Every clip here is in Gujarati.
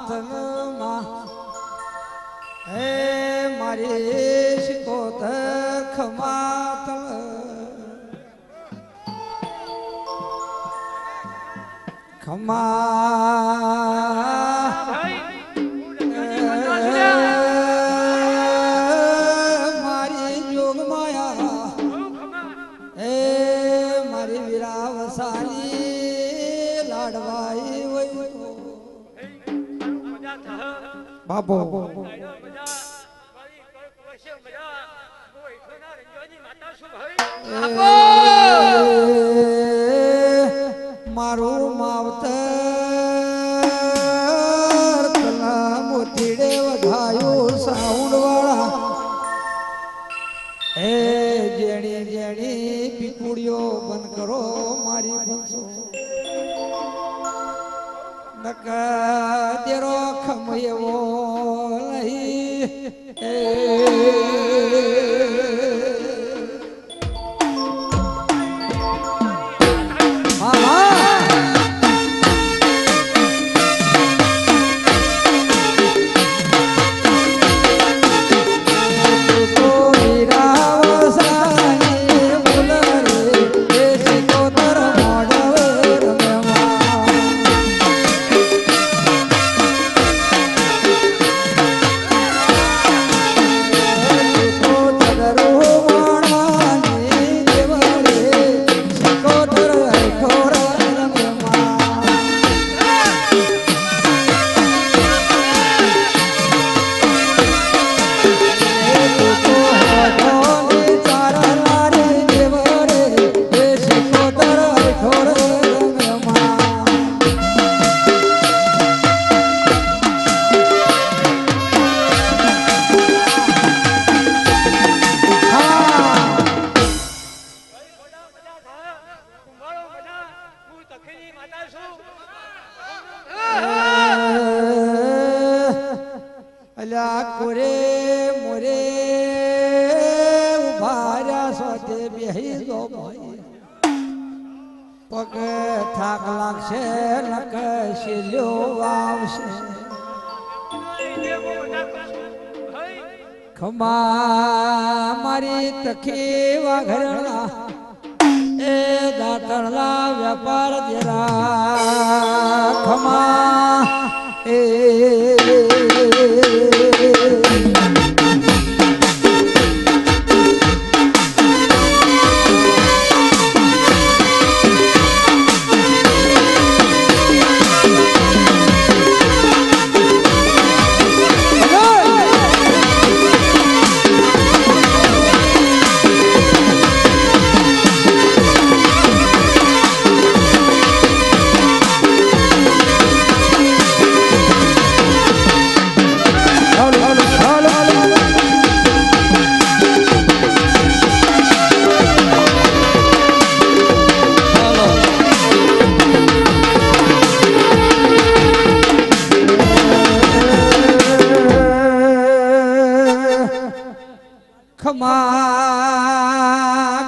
ખમાતમાં હે મારી શિકોતર ખમાતલ ખમા મારી જોગ માયા હે મારી વીરાવસાની લાડવાઈ હોય બાપો મારું માવતર તલા મોતીડે વધાયું સાઉન્ડ વાળા એ જેણી જેણી પીપુડીઓ બંધ કરો મારી ભૂસો નકા તેરો ખમયવો નહીં અલ્યા કોરે મોરે ઉભાર્યા સાથે બેહી દો પગ થાક લાગશે નક શીલ્યો આવશે ખમા મારી તખી વાઘરણા એ દાતરલા વેપાર દેરા ખમા એ ખમા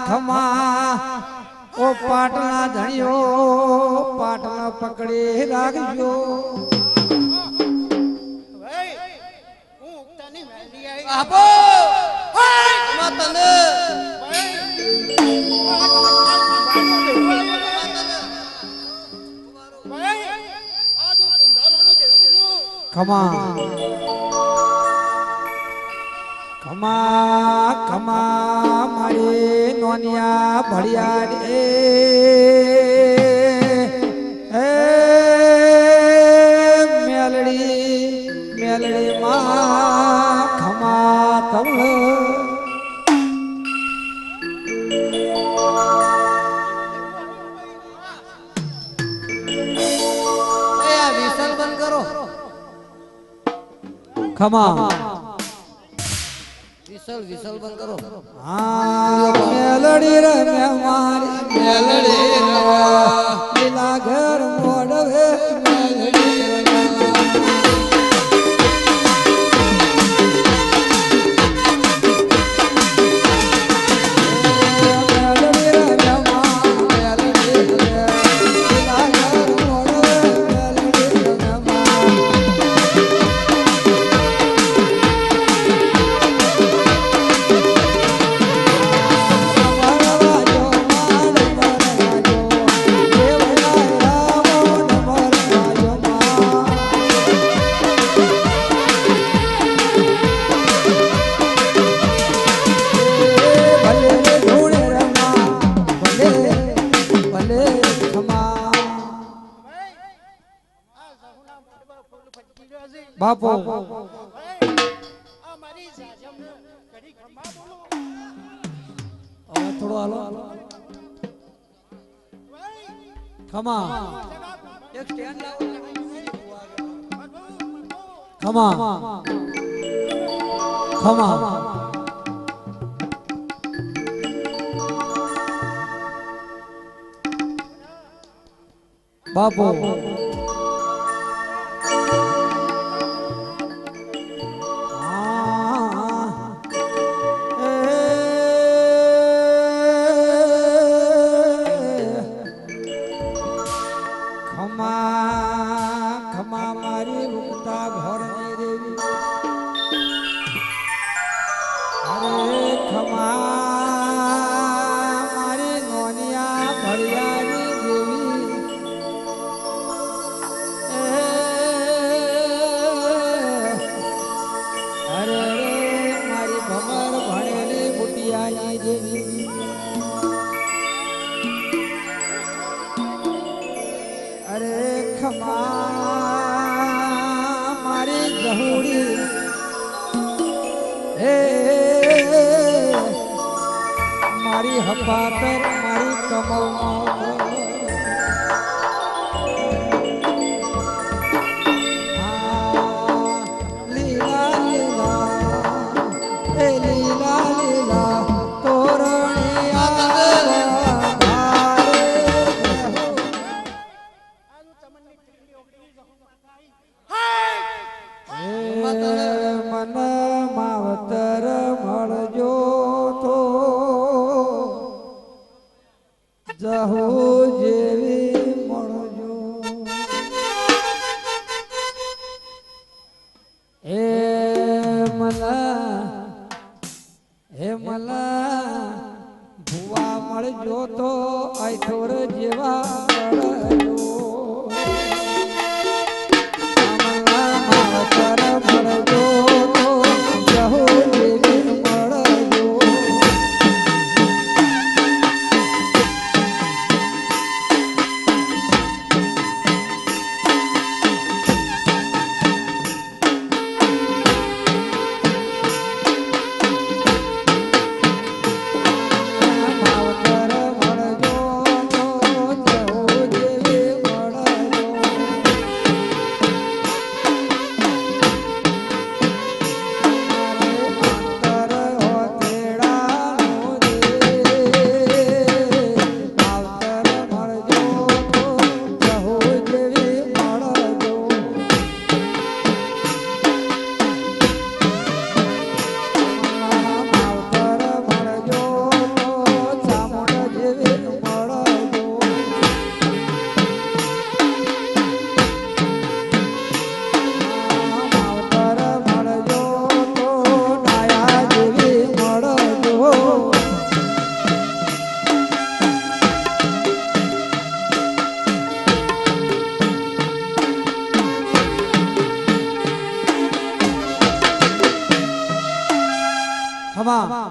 ખમા ઓ પાટલા ધણિયો પાટલા પકડી રાખજો આપો ખમા તને ખમા ખમા ખમા મારી નોનિયા ભળિયાડ એ મેલડી મેલડી માં ખમા તવળ એ આ વિસલ બંધ કરો ખમા વિસલ બંધ કરો હા મેલડી રે મે મારી મેલડી રે લીલા ઘર મોડવે મેલડી રે બાપો આ મારી જાજમને ઘડી ખંભા બોલો. હવે થોડો હાલો ખમા એક સ્ટેન્ડ લાવો ખમા ખમા બાપો ખમા મારી ઉગતા ઘરની દેવી અરે ખમા મારી નોનિયા ભળિયાની દેવી અરે મારી ભમર ભણેલી બુટિયાની દેવી અરે ખમા મારી જહુડી હે મારી હપાતર મારી કમરમાં લીલા લીલા એ લીલા લીલા તોરણી આનું તમને ટીકડી ઓગળી જહું માતાઈ. મન માવતર મળજો તો જહુ જેવી મળજો હે મલા ભુવા મળજો તો આઈઠોર જેવા મળજો માવતર મળજો તો જહુ જેવી મળજો માવતર મળજો તો જહુ જેવી મળજો અંતર હોતેડાનો રે માવતર મળજો તો જહુ જેવી મળજો માવતર મળજો તો ચામુંડ જેવી મળજો માવતર મળજો તો ડાયા જેવી મળજો ખમા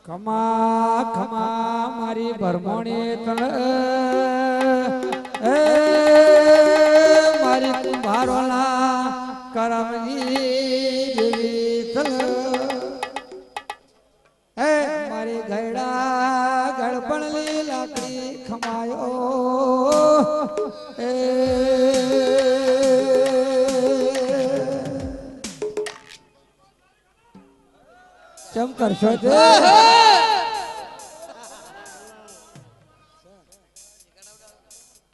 ખમા ખમા મારી ભરમોણી તળ એ મારી કુંભારોલા કરમજી દેવી તળ એ મારી ગયડા ગળપણલી લાકડી ખમાયો એ ચમ કરશો તે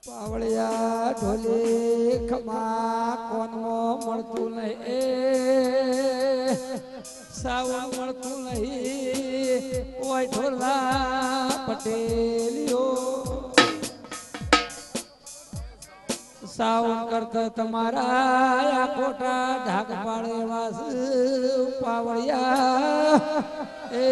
પાવળિયા ઢોલી ખમા કોનમાં મળતું નહીં સાવણ મળતું નહીં ઓય ઢોલા પટેલીઓ સાવણ કરતા તમારા આ કોટા ઢાક પાડે વાસ પાવળિયા એ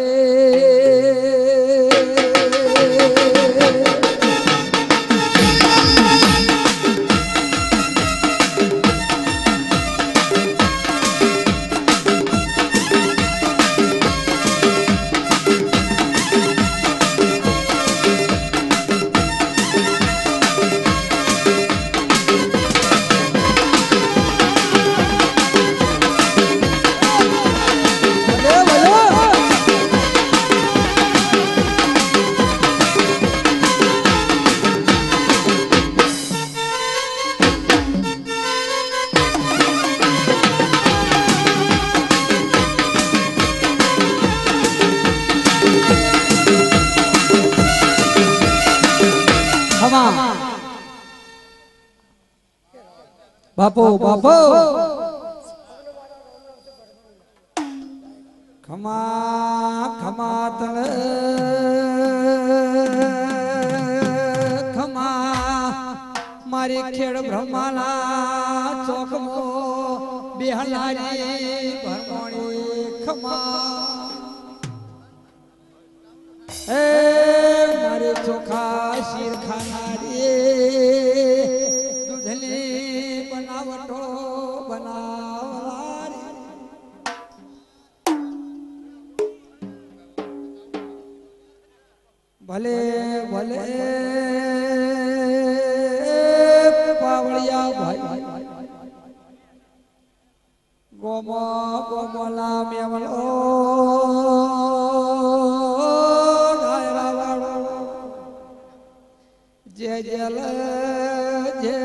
બાપો બાપો ખમા ખમા તને ખમા મારી ખેડ બ્રહ્માના ચોકમો બિહારી ભરમણી ખમા એ મારી ચોખા શીર ખાનારી દૂધની બનાવટો બનાવનારી ભલે ભલે પાવળિયા ભાઈ ગોમો ગોમોલા મેમલો જે જલ જે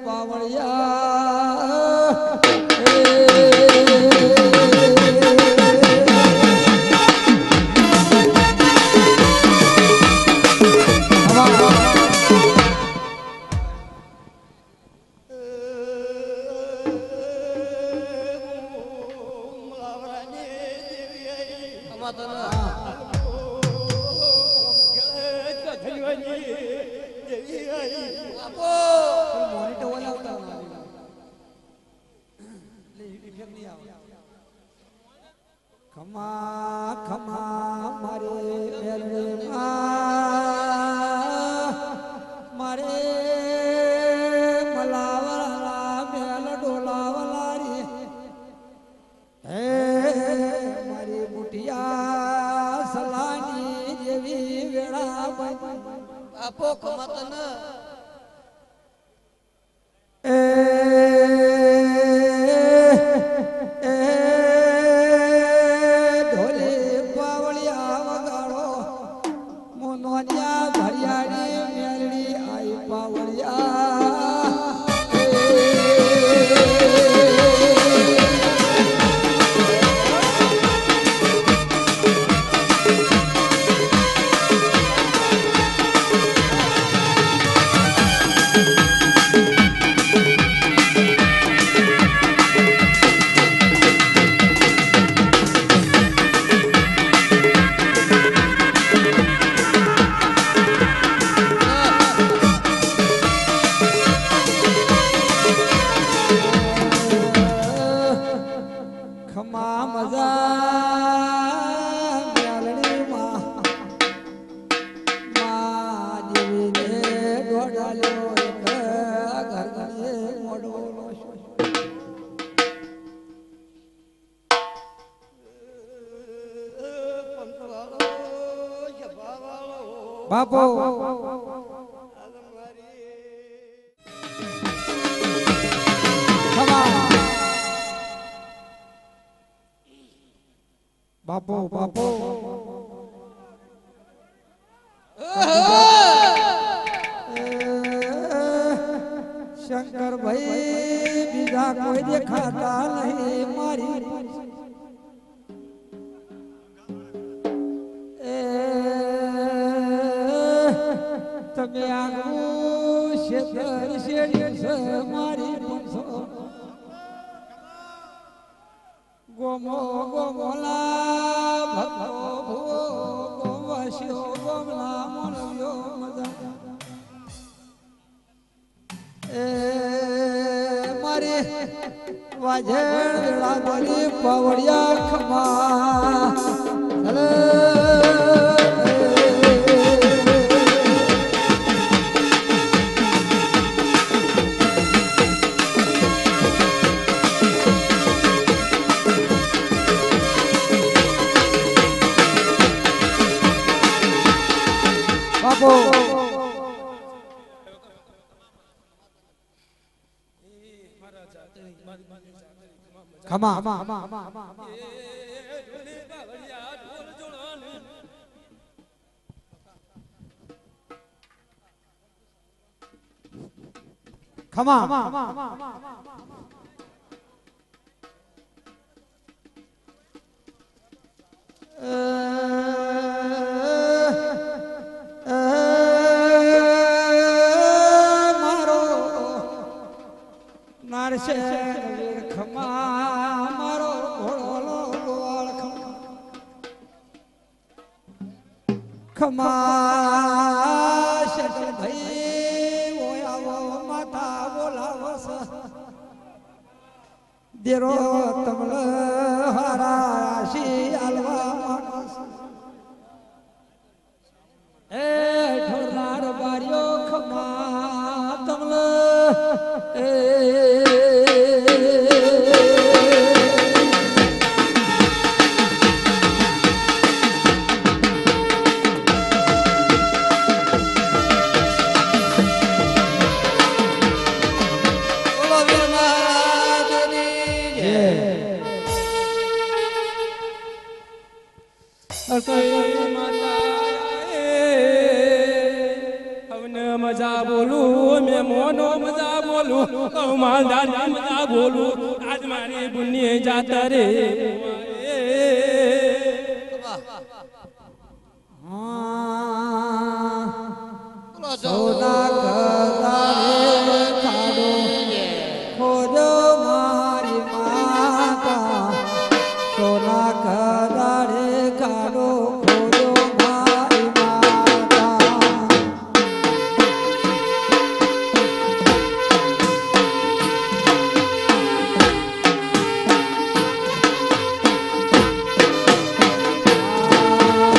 પાવળિયા ખમા ખમા મારે મારે મલાવલા મેલ ડોલાવલારી હે મારી બુટિયા સલાની જેવી વેળા આપો ખમતન ખમા મજા મેલડી માં જેવીને દોડાલ્યો ઘરગણીએ મોડો બાપો બાપો બાપો શંકર ભાઈ બીજા કોઈ દેખાતા નહીં મારી તમે આગળ શેતર શેડી મારી ગોમો ગોમોલા ભક્તો ભૂ ગોમસ્યો ગોમલા મોલવ્યો મજા એ મારી વાજેણ વેળા મારી પાવડિયા ખમા બાપો ખમા ખમા ખમા શકલ ભાઈ ઓય આવો માતા બોલાવસ દેરો તમલ હારા શી આલવા માનસ એ ઢોલાર બાર્યો ખમા તમલ એ મજા બોલું મેં મોનો મજા બોલું માલદાર મજા બોલું આજ મારી બુની જાતા રે સોના કરારે ખાડો ખોજો મારી માતા સોના કરારે ખાડો ખોજો મારી માતા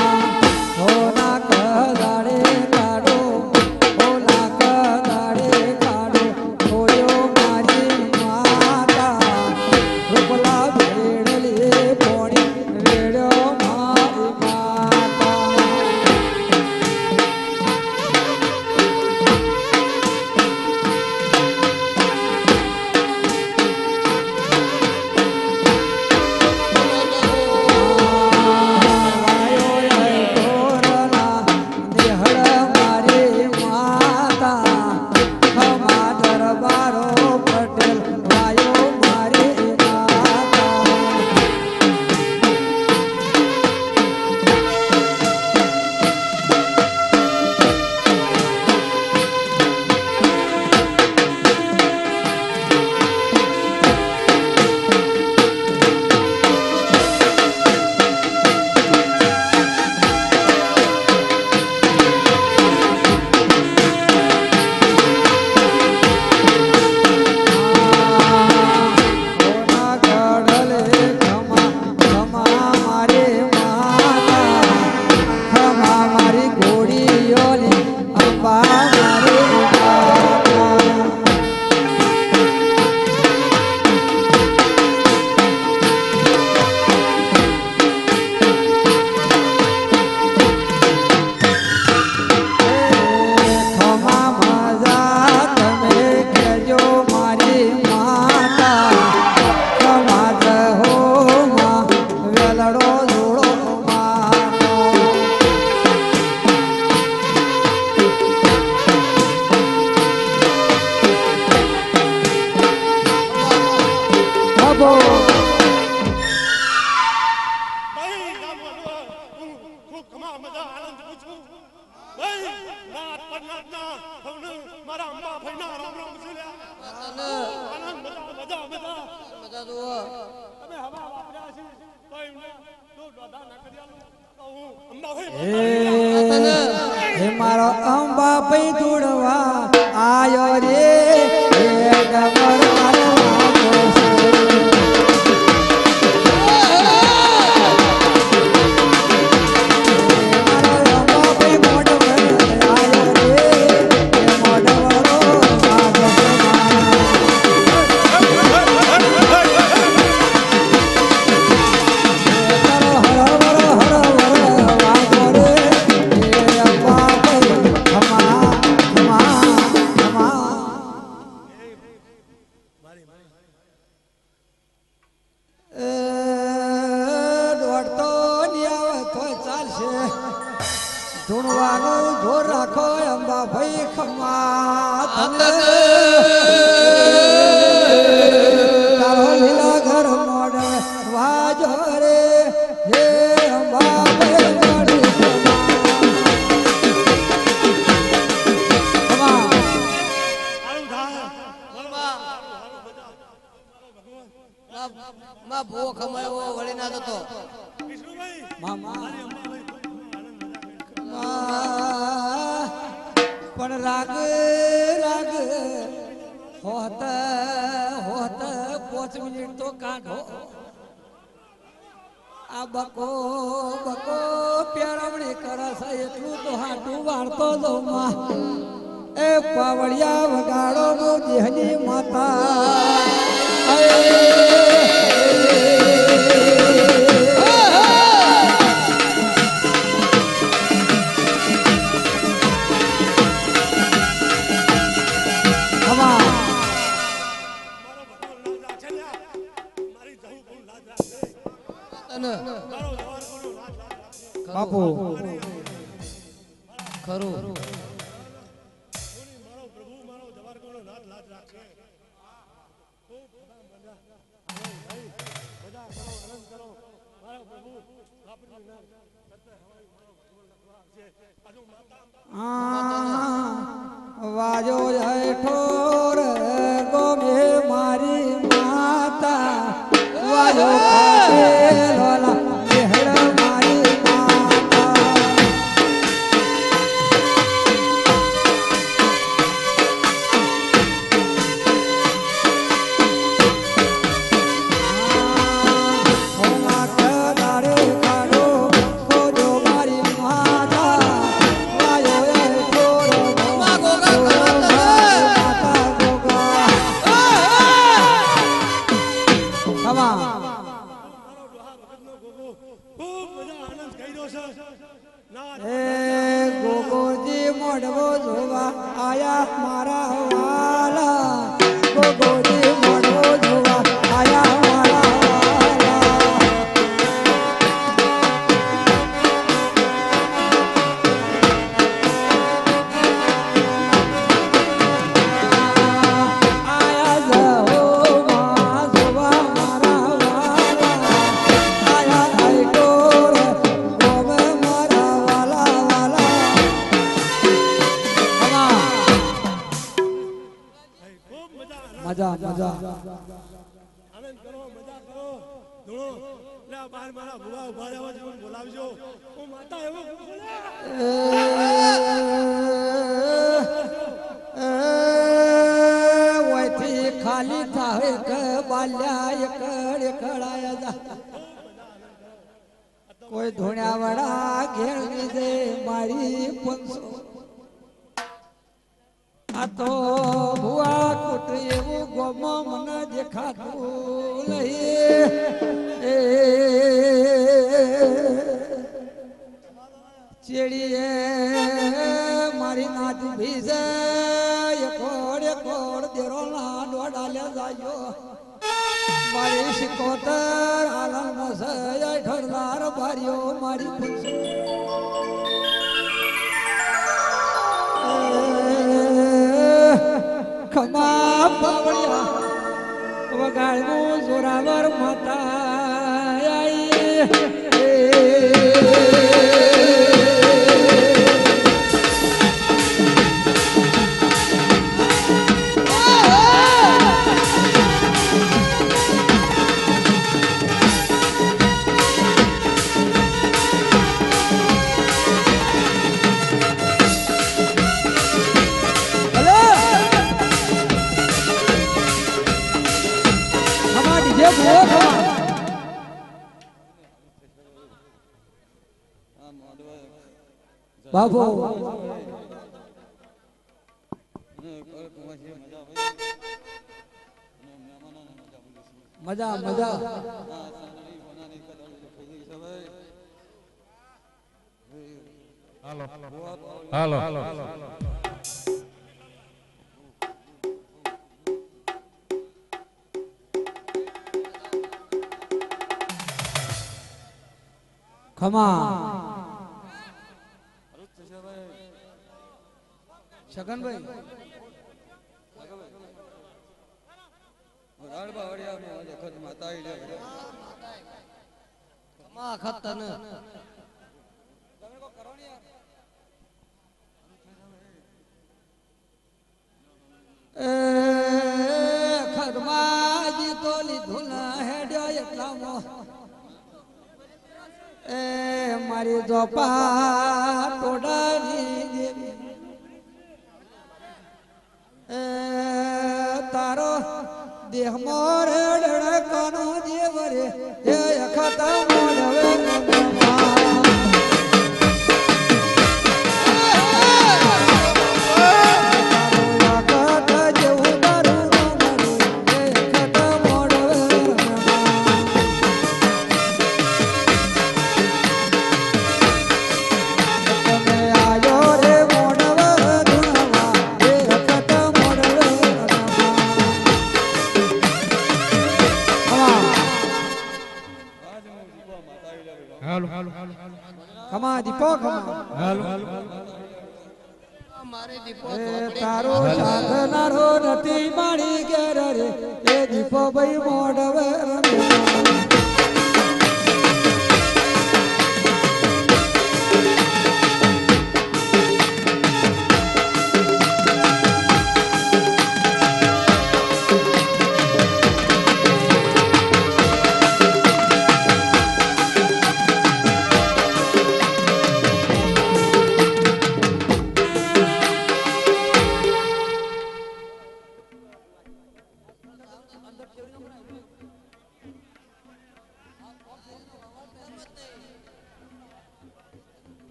સોના કરારે ખાડો સોના કરારે ખાડો ખોજો મારી માતા રૂપલા ભેડલી પોણી વેડ્યો મારી માતા સોના કડલે ખમા ખમા મારી માતા ખમા મારી ઘોડીઓલી અંબા મારી માતા ખમા મજા તમે કહેજો મારી માતા ખમા રહો માં વેલડો જોડો માનો બાબો ભાઈ ના બોલો હું કમા મજા આનંદ પૂછું ભાઈ નાથ પન્નાથના હવને મારા અંબા ભાઈના રામ રામ સુલ્યા આનંદ મજા મજા મજા તો તમે હવા વાપર્યા છે ભાઈ તો દોડા ના કર્યા તો હું અંબા ભાઈ હે મારો અંબા પૈ દુડવા આયો રે હે ડમર મારો આંખો છે. મારો અંબા પૈ મોઢવર આયો રે હે મોઢવરો આંખો છે મારા. તારો હરવર હરવર વાગો રે હે અંબા પૈ ખમા ખમા ખમા દોડતો ની આવે તો ચાલશે ધૂણવાનું જોર રાખો અંબા ભાઈ ખમા તને તારો લીલા ઘર મોડ વાજો રે હે અંબા ભાઈ મારી ખમા ખમા આળું ધા માં ભૂવો ખમાયો વળી ના જતો વિષ્ણુભાઈ મામા મારી અંબા ભાઈ ખૂબ આનંદ મજા કરે. આ બકો બકો પેરવણી કરસ એટલું તો હાટું વાળતો દઉં માં એ પાવડિયા વગાડો ગો દેહની બાપુ ખરું વાજો ઠોર ગોમે મારી માતા વાજો લોલા મેહડા મારી માતા હોમા કદારે કાડો ખોજો મારી માતા વાજો ઠોર માતા ગોગા ખમા એ ગોગોજી મોડવો જોવા આયા મારા વાલા ગોગોજી મોડવો જોવા આયા મારા વાલા આયા જહો માં જોવા મારા વાલા આયા આઈટોર ગોમે મારા વાલા વાલા મજા મજા આનંદ કરો મજા કરો ધૂણો લે બહાર મારા ભુવા ઉભા રહેવા જેવું બોલાવજો હું માતા એવું વયથી ખાલી થાય કે બાલ્યા એકડ એકડાયા જા કોઈ ધોણ્યા વડા ઘેર લીધે મારી પંસો આ તો ભુવા કુટ એવું ગોમાં મને દેખાતું નહીં એ ચેડીએ મારી નાત ભીજે એકોડ દેરો ના દોડાલે જાયો મારી શિકોતર આલમ મસય ઠરદાર ભાર્યો મારી પંસો ખમા પાવડિયા વગાડવું જોરાવર માતા બાબુ મજા મજા હાલો હાલો ખમા છગનભાઈ ખમા ખતન ખરમાજી તો લીધું ના હેડ્યો એટલામાં એ મારી જોપા ટોડાની દેવી એ તારો દેહ મોર ડણકનો દેવ રે એ અખતા મોડવે હાલો ખમા દીપો ખમા હાલો મારે દીપો એ ઝોપડી તારો સાધનારો નથી મારી ઘેર રે એ દીપો ભાઈ મોઢવે રમે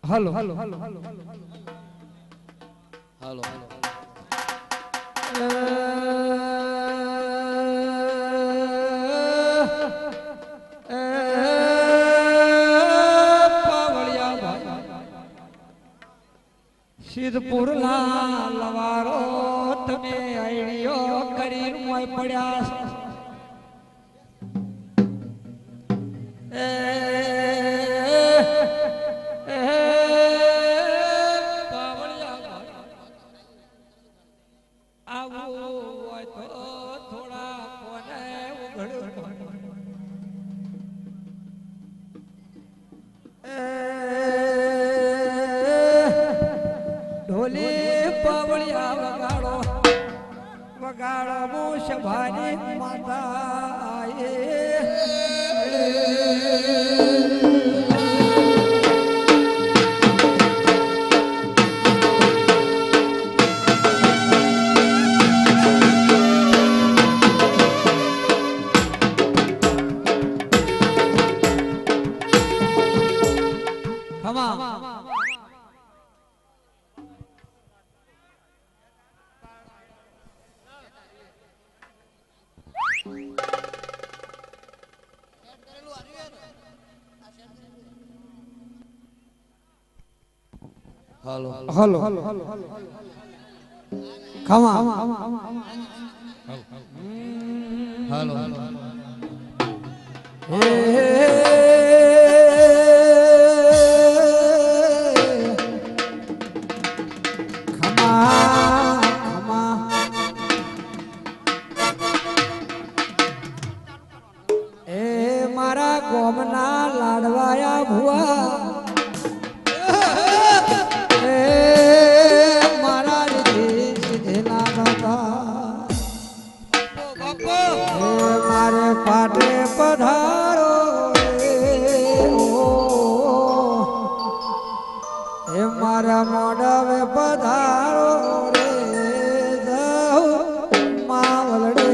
હાલો હાલો હાલો હાલો હાલો હાલો સિદ્ધપુર ના લવારો તમે આઈડિયો કરી મોય પડ્યા છો. એ પાવળિયા આવું હોય તો થોડા કોને ઉઘડું ઢોલી પાવળિયા વગાડો વગાડો મુશભાની માતા હાલો હલો ખમા હાલો મારા ગોમના લાડવાયા ભુવા મારા રીતિ સીધેલા દાદા મારે પાટે પધારો એ મારા મોઢવે પધારો રે દઉં માવલડે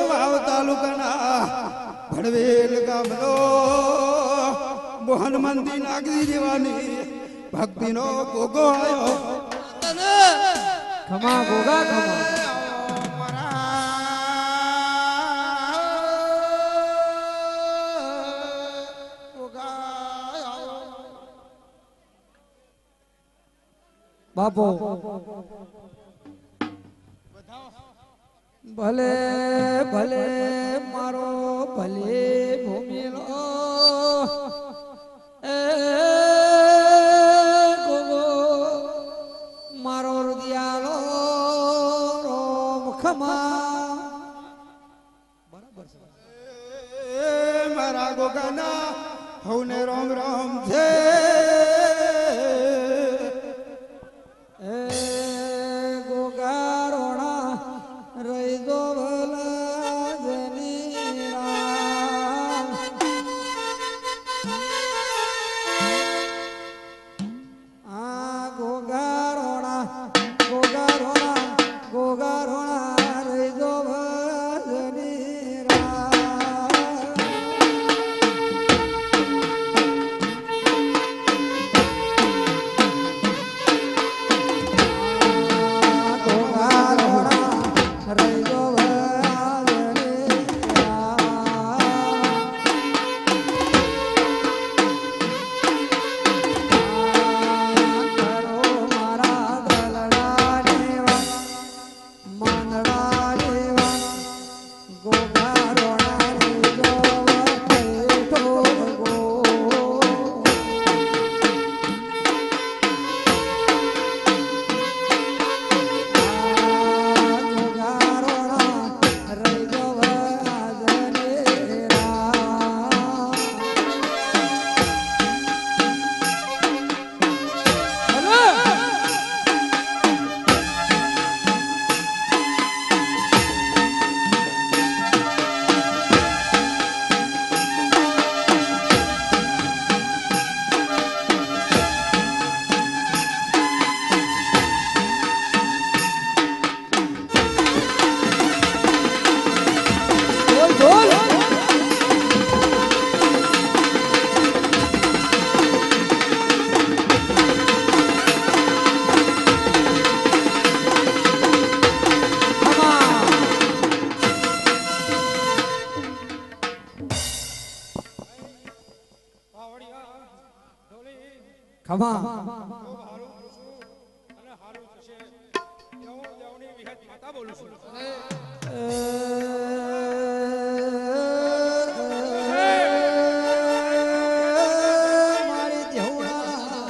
વાવ તાલુકાના ભડવેલ ગામનો મોહન મંદી નાગરી જેવાની ભક્તિનો ગોગો આવ્યો ખમા ગોગા ખમા બાપો ભલે ભલે મારો ભલે ભૂમિનો એ ગોગો મારો હૃદયાલો રોમ ખમા બરાબર છે મારા ગોગાના હવને રોમ રોમ છે એ ખમા મારી દેવડા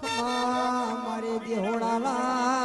ખમા મારી દેવડા